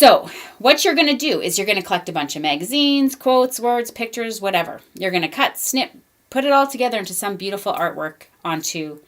So what you're going to do is you're going to collect a bunch of magazines, quotes, words, pictures, whatever. You're going to cut, snip, put it all together into some beautiful artwork onto,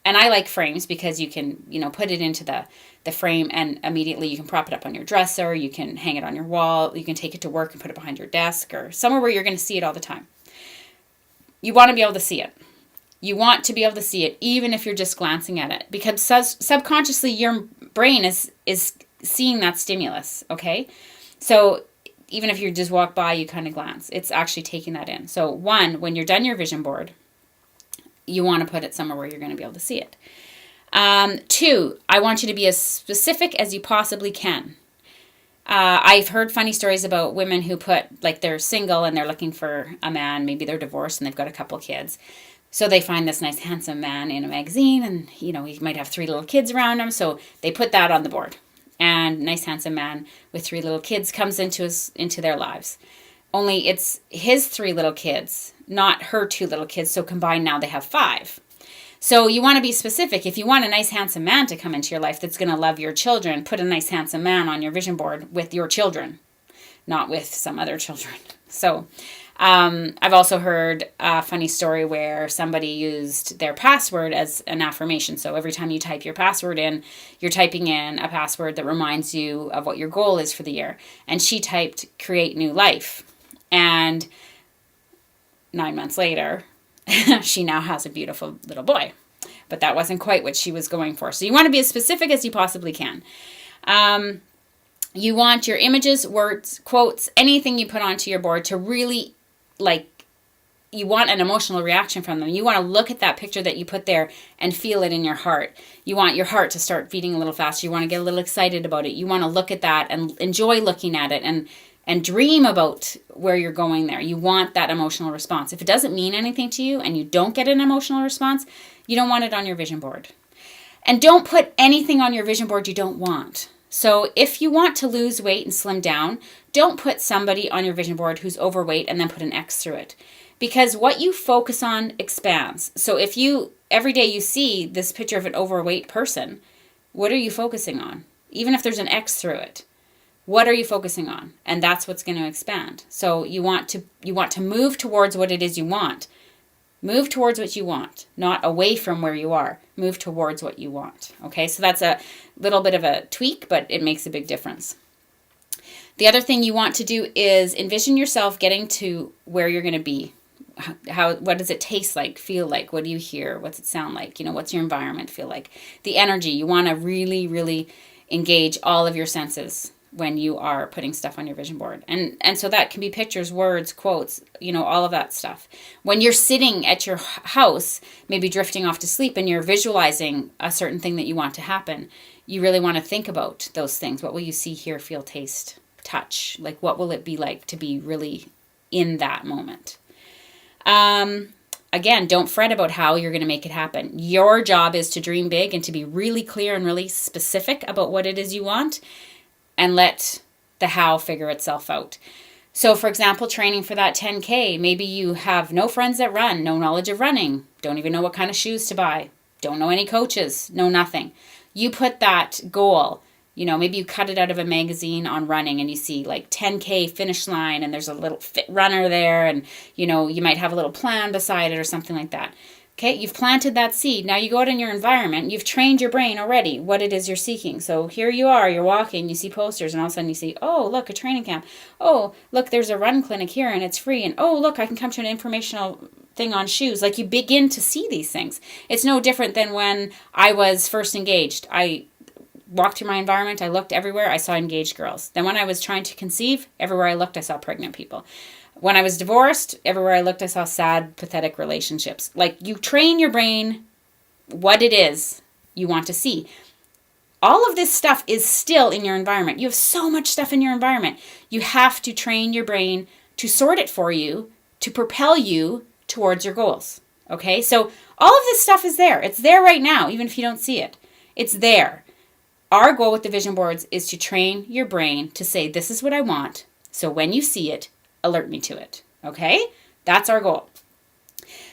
and I like frames because you can, put it into the frame and immediately you can prop it up on your dresser, you can hang it on your wall, you can take it to work and put it behind your desk or somewhere where you're going to see it all the time. You want to be able to see it. You want to be able to see it even if you're just glancing at it, because subconsciously your brain is seeing that stimulus, okay? So even if you just walk by, you kind of glance, it's actually taking that in. So one, when you're done your vision board, you want to put it somewhere where you're going to be able to see it. Two, I want you to be as specific as you possibly can. I've heard funny stories about women who put, like, they're single and they're looking for a man, maybe they're divorced and they've got a couple kids. So they find this nice handsome man in a magazine and, he might have 3 little kids around him. So they put that on the board. And nice handsome man with 3 little kids comes into their lives. Only it's his 3 little kids, not her 2 little kids. So combined now they have 5. So you want to be specific. If you want a nice handsome man to come into your life that's going to love your children, put a nice handsome man on your vision board with your children, not with some other children. So I've also heard a funny story where somebody used their password as an affirmation. So every time you type your password in, you're typing in a password that reminds you of what your goal is for the year. And she typed create new life. And 9 months later, she now has a beautiful little boy. But that wasn't quite what she was going for. So you want to be as specific as you possibly can. You want your images, words, quotes, anything you put onto your board to really, you want an emotional reaction from them. You want to look at that picture that you put there and feel it in your heart. You want your heart to start beating a little faster. You want to get a little excited about it. You want to look at that and enjoy looking at it and dream about where you're going there. You want that emotional response. If it doesn't mean anything to you and you don't get an emotional response, you don't want it on your vision board. And don't put anything on your vision board you don't want. So if you want to lose weight and slim down, don't put somebody on your vision board who's overweight and then put an X through it. Because what you focus on expands. So if every day you see this picture of an overweight person, what are you focusing on? Even if there's an X through it. What are you focusing on? And that's what's going to expand. So you want to move towards what it is you want. Move towards what you want, not away from where you are. Move towards what you want. Okay, so that's a little bit of a tweak, but it makes a big difference. The other thing you want to do is envision yourself getting to where you're going to be. What does it taste like, feel like? What do you hear? What's it sound like? What's your environment feel like? The energy. You want to really, really engage all of your senses when you are putting stuff on your vision board. And so that can be pictures, words, quotes, all of that stuff. When you're sitting at your house, maybe drifting off to sleep, and you're visualizing a certain thing that you want to happen, you really want to think about those things. What will you see, hear, feel, taste, touch? Like, what will it be like to be really in that moment? Again, don't fret about how you're going to make it happen. Your job is to dream big and to be really clear and really specific about what it is you want, and let the how figure itself out. So, for example, training for that 10K, maybe you have no friends that run, no knowledge of running, don't even know what kind of shoes to buy, don't know any coaches, know nothing. You put that goal, maybe you cut it out of a magazine on running and you see like 10K finish line and there's a little fit runner there and, you might have a little plan beside it or something like that. Okay, you've planted that seed. Now you go out in your environment. You've trained your brain already what it is you're seeking. So here you are, you're walking, you see posters, and all of a sudden you see, oh, look, a training camp. Oh, look, there's a run clinic here, and it's free. And oh, look, I can come to an informational thing on shoes. Like, you begin to see these things. It's no different than when I was first engaged. I walked through my environment. I looked everywhere. I saw engaged girls. Then when I was trying to conceive, everywhere I looked, I saw pregnant people. When I was divorced, everywhere I looked, I saw sad, pathetic relationships. Like, you train your brain what it is you want to see. All of this stuff is still in your environment. You have so much stuff in your environment. You have to train your brain to sort it for you, to propel you towards your goals. Okay? So all of this stuff is there. It's there right now, even if you don't see it. It's there. Our goal with the vision boards is to train your brain to say, this is what I want. So when you see it, alert me to it. Okay? That's our goal.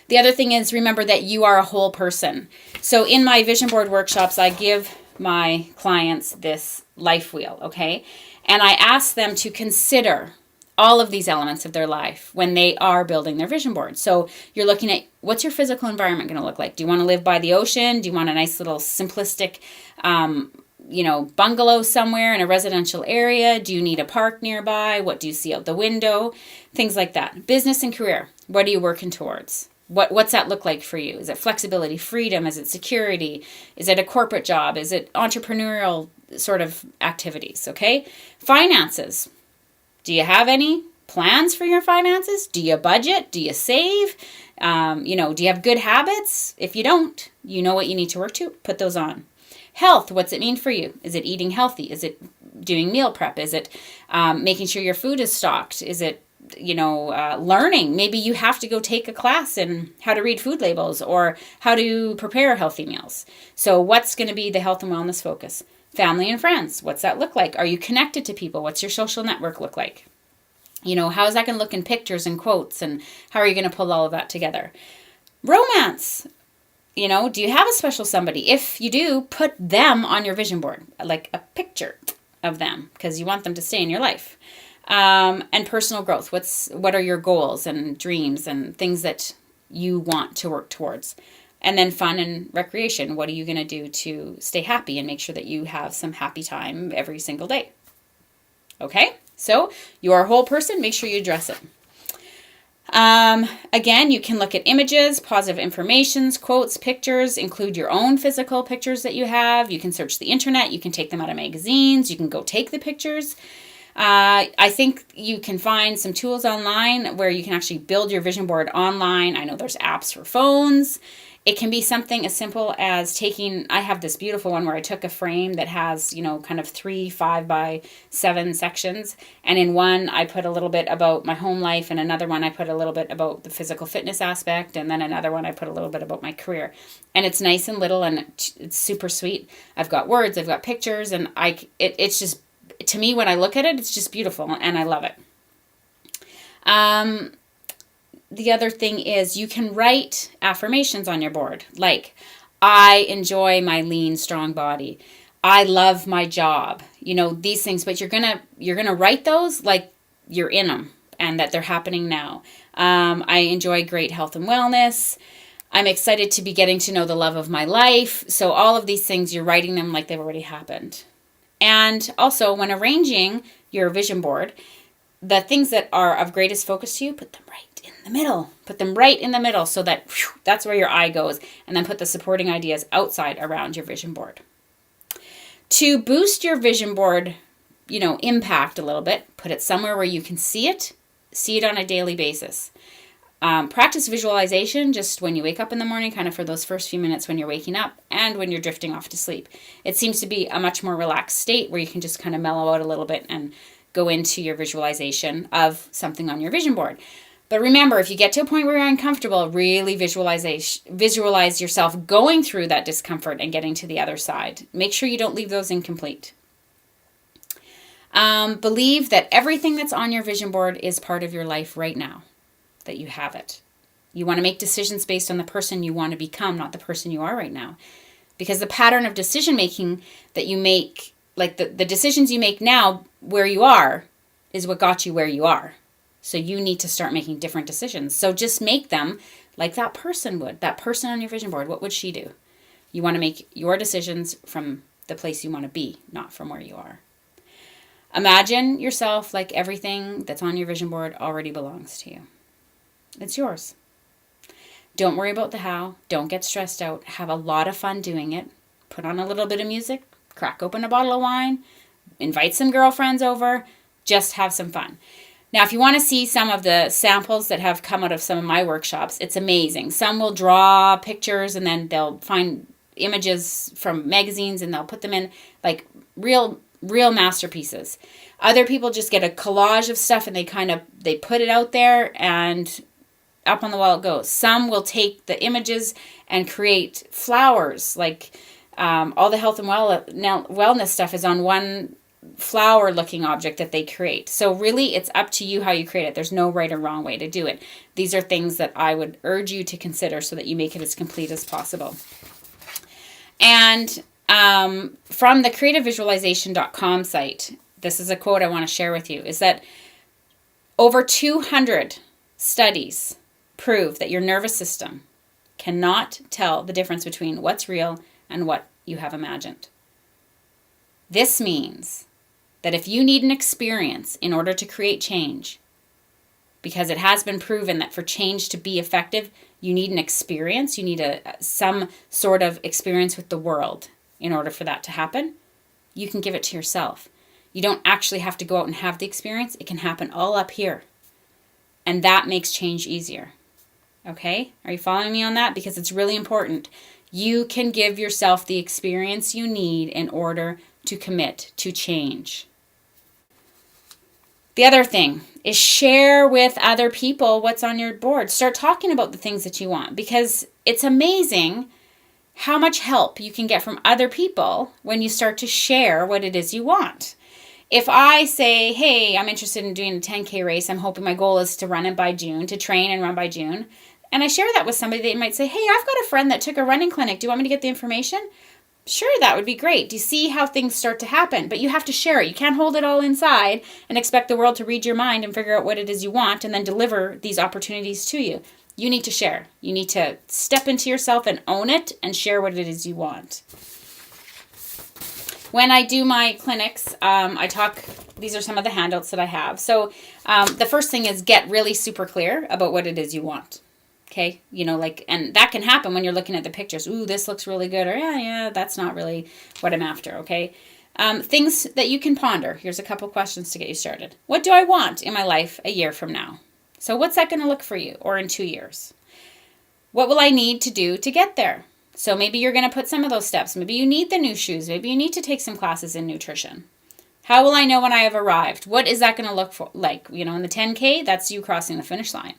The other thing is, remember that you are a whole person. So in my vision board workshops, I give my clients this life wheel, okay? And I ask them to consider all of these elements of their life when they are building their vision board. So you're looking at, what's your physical environment going to look like? Do you want to live by the ocean? Do you want a nice little simplistic, bungalow somewhere in a residential area? Do you need a park nearby? What do you see out the window? Things like that. Business and career. What are you working towards? What's that look like for you? Is it flexibility, freedom? Is it security? Is it a corporate job? Is it entrepreneurial sort of activities? Okay. Finances. Do you have any plans for your finances? Do you budget? Do you save? Do you have good habits? If you don't, you know what you need to work to. Put those on. Health. What's it mean for you? Is it eating healthy? Is it doing meal prep? Is it making sure your food is stocked? Is it learning? Maybe you have to go take a class in how to read food labels or how to prepare healthy meals. So what's going to be the health and wellness focus? Family and friends. What's that look like? Are you connected to people? What's your social network look like? How is that going to look in pictures and quotes, and how are you going to pull all of that together? Romance. Do you have a special somebody? If you do, put them on your vision board, like a picture of them, because you want them to stay in your life. And personal growth. What are your goals and dreams and things that you want to work towards? And then fun and recreation. What are you going to do to stay happy and make sure that you have some happy time every single day? Okay, so you're a whole person. Make sure you address it. Again, you can look at images, positive informations, quotes, pictures, include your own physical pictures that you have. You can search the internet. You can take them out of magazines. You can go take the pictures. I think you can find some tools online where you can actually build your vision board online. I know there's apps for phones. It can be something as simple as I have this beautiful one where I took a frame that has, kind of 3 5x7 sections. And in one, I put a little bit about my home life, and another one, I put a little bit about the physical fitness aspect. And then another one, I put a little bit about my career. And it's nice and little, and it's super sweet. I've got words, I've got pictures, and it's just, to me, when I look at it, it's just beautiful, and I love it. The other thing is you can write affirmations on your board, like, I enjoy my lean, strong body. I love my job. These things, but you're gonna write those like you're in them and that they're happening now. I enjoy great health and wellness. I'm excited to be getting to know the love of my life. So all of these things, you're writing them like they've already happened. And also, when arranging your vision board, the things that are of greatest focus to you, put them right in the middle. Put them right in the middle so that that's where your eye goes. And then put the supporting ideas outside around your vision board. To boost your vision board, impact a little bit, put it somewhere where you can see it on a daily basis. Practice visualization just when you wake up in the morning, kind of for those first few minutes when you're waking up and when you're drifting off to sleep. It seems to be a much more relaxed state where you can just kind of mellow out a little bit and go into your visualization of something on your vision board. But remember, if you get to a point where you're uncomfortable, really visualize yourself going through that discomfort and getting to the other side. Make sure you don't leave those incomplete. Believe that everything that's on your vision board is part of your life right now, that you have it. You want to make decisions based on the person you want to become, not the person you are right now. Because the pattern of decision making that you make, like the decisions you make now where you are, is what got you where you are. So you need to start making different decisions. So just make them like that person would. That person on your vision board, what would she do? You want to make your decisions from the place you want to be, not from where you are. Imagine yourself like everything that's on your vision board already belongs to you. It's yours. Don't worry about the how. Don't get stressed out. Have a lot of fun doing it. Put on a little bit of music. Crack open a bottle of wine. Invite some girlfriends over. Just have some fun. Now, if you want to see some of the samples that have come out of some of my workshops, it's amazing. Some will draw pictures and then they'll find images from magazines and they'll put them in like real masterpieces. Other people just get a collage of stuff and they put it out there and up on the wall it goes. Some will take the images and create flowers, like all the health and wellness stuff is on one flower looking object that they create. So really it's up to you how you create it. There's no right or wrong way to do it. These are things that I would urge you to consider so that you make it as complete as possible. And From the creativevisualization.com site, this is a quote I want to share with you, is that over 200 studies prove that your nervous system cannot tell the difference between what's real and what you have imagined. This means that if you need an experience in order to create change, because it has been proven that for change to be effective, you need an experience, you need some sort of experience with the world in order for that to happen, you can give it to yourself. You don't actually have to go out and have the experience. It can happen all up here. And that makes change easier. Okay? Are you following me on that? Because it's really important. You can give yourself the experience you need in order to commit to change. The other thing is share with other people what's on your board. Start talking about the things that you want, because it's amazing how much help you can get from other people when you start to share what it is you want. If I say, hey, I'm interested in doing a 10K race, I'm hoping my goal is to run it by June, to train and run by June, and I share that with somebody, they might say, hey, I've got a friend that took a running clinic. Do you want me to get the information? Sure, that would be great. Do you see how things start to happen? But you have to share it. You can't hold it all inside and expect the world to read your mind and figure out what it is you want and then deliver these opportunities to you. You need to share. You need to step into yourself and own it and share what it is you want. When I do my clinics, I talk, these are some of the handouts that I have. So the first thing is get really super clear about what it is you want. Okay, and that can happen when you're looking at the pictures. Ooh, this looks really good. Or yeah, that's not really what I'm after. Okay, things that you can ponder. Here's a couple questions to get you started. What do I want in my life a year from now? So what's that going to look for you? Or in 2 years? What will I need to do to get there? So maybe you're going to put some of those steps. Maybe you need the new shoes. Maybe you need to take some classes in nutrition. How will I know when I have arrived? What is that going to look like? In the 10K, that's you crossing the finish line.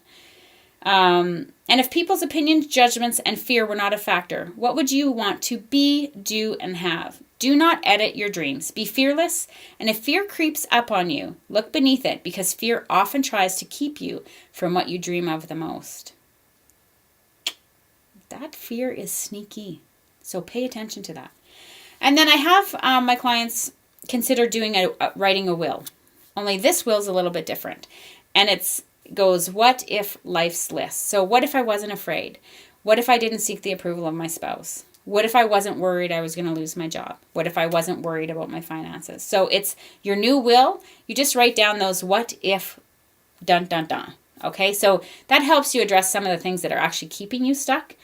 And if people's opinions, judgments, and fear were not a factor, what would you want to be, do, and have? Do not edit your dreams. Be fearless. And if fear creeps up on you, look beneath it, because fear often tries to keep you from what you dream of the most. That fear is sneaky. So pay attention to that. And then I have my clients consider writing a will. Only this will is a little bit different. And goes, what if life's list? So what if I wasn't afraid? What if I didn't seek the approval of my spouse? What if I wasn't worried I was going to lose my job? What if I wasn't worried about my finances? So it's your new will. You just write down those what if dun dun dun. Okay, so that helps you address some of the things that are actually keeping you stuck.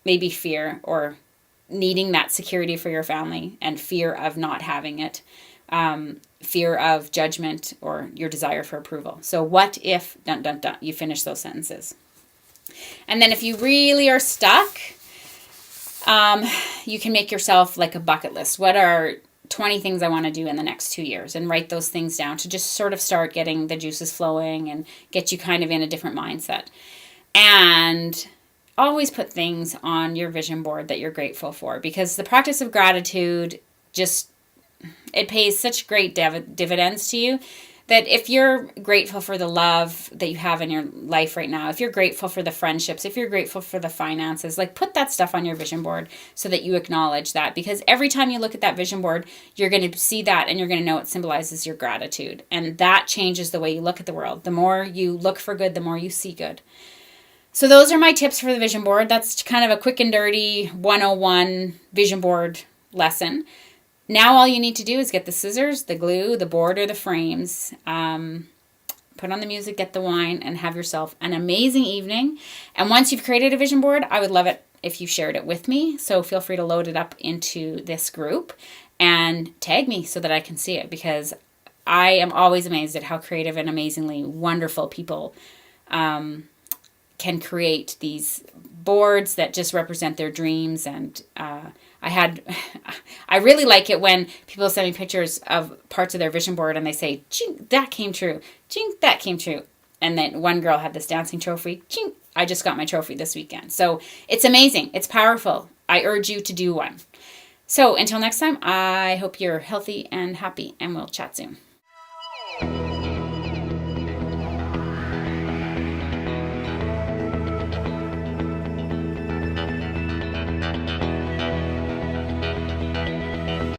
Maybe fear or needing that security for your family and fear of not having it. Fear of judgment or your desire for approval. So what if dun dun dun, you finish those sentences. And then if you really are stuck, you can make yourself like a bucket list. What are 20 things I want to do in the next 2 years? And write those things down to just sort of start getting the juices flowing and get you kind of in a different mindset. And always put things on your vision board that you're grateful for, because the practice of gratitude it pays such great dividends to you that if you're grateful for the love that you have in your life right now, if you're grateful for the friendships, if you're grateful for the finances, put that stuff on your vision board so that you acknowledge that, because every time you look at that vision board, you're going to see that and you're going to know it symbolizes your gratitude. And that changes the way you look at the world. The more you look for good, the more you see good. So those are my tips for the vision board. That's kind of a quick and dirty 101 vision board lesson. Now all you need to do is get the scissors, the glue, the board, or the frames, put on the music, get the wine, and have yourself an amazing evening. And once you've created a vision board, I would love it if you shared it with me. So feel free to load it up into this group and tag me so that I can see it, because I am always amazed at how creative and amazingly wonderful people can create these boards that just represent their dreams. And I really like it when people send me pictures of parts of their vision board and they say, ching, that came true. Ching, that came true. And then one girl had this dancing trophy. Ching, I just got my trophy this weekend. So it's amazing. It's powerful. I urge you to do one. So until next time, I hope you're healthy and happy, and we'll chat soon.